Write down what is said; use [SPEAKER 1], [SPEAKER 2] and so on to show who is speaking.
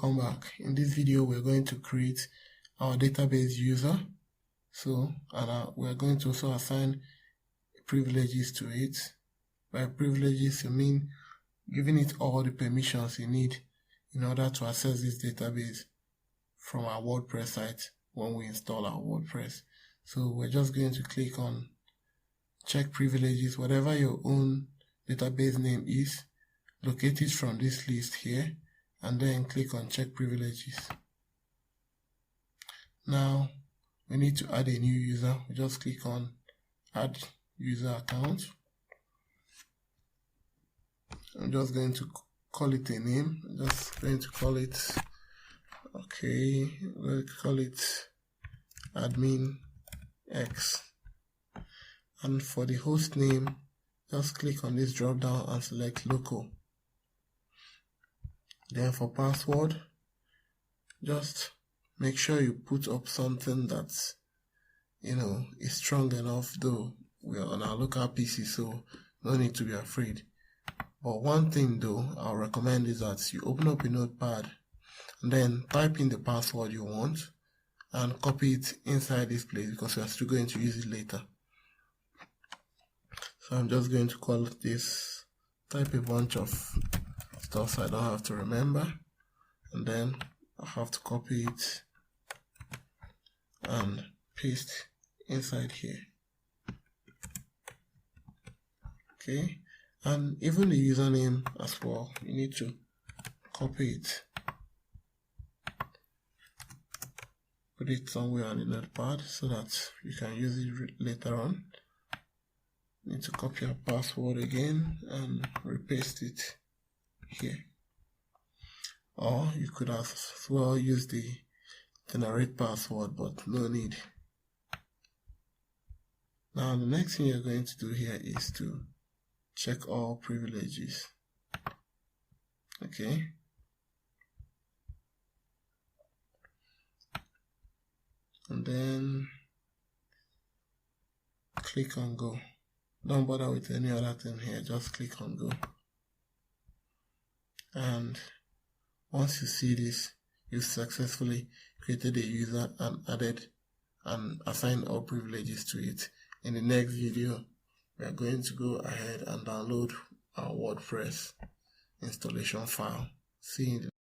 [SPEAKER 1] welcome back. In this video we're going to create our database user, we're going to also assign privileges to it. By privileges you mean giving it all the permissions you need in order to access this database from our WordPress site when we install our WordPress. So we're just going to click on check privileges. Whatever your own database name is, locate it from this list here and then click on check privileges. Now we need to add a new user. We just click on add user account. I'm just going to call it a name. I'm just going to call it, we'll call it admin X. And for the host name, just click on this drop down and select local. Then for password, just make sure you put up something that's is strong enough, though we're on our local PC, so no need to be afraid. But one thing though I'll recommend is that you open up a notepad and then type in the password you want and copy it inside this place because we are still going to use it later. So I'm just going to call this, type a bunch of stuff so I don't have to remember, and then I have to copy it and paste inside here. Okay, and even the username as well, you need to copy it, put it somewhere on the notepad so that you can use it later on. Need to copy our password again and repaste it here. Or you could as well use the generate password, but no need. Now the next thing you're going to do here is to check all privileges. Okay. And then click on go. Don't bother with any other thing here, just click on go. And once you see this, you've successfully created a user and added and assigned all privileges to it. In the next video, we are going to go ahead and download our WordPress installation file. See you in the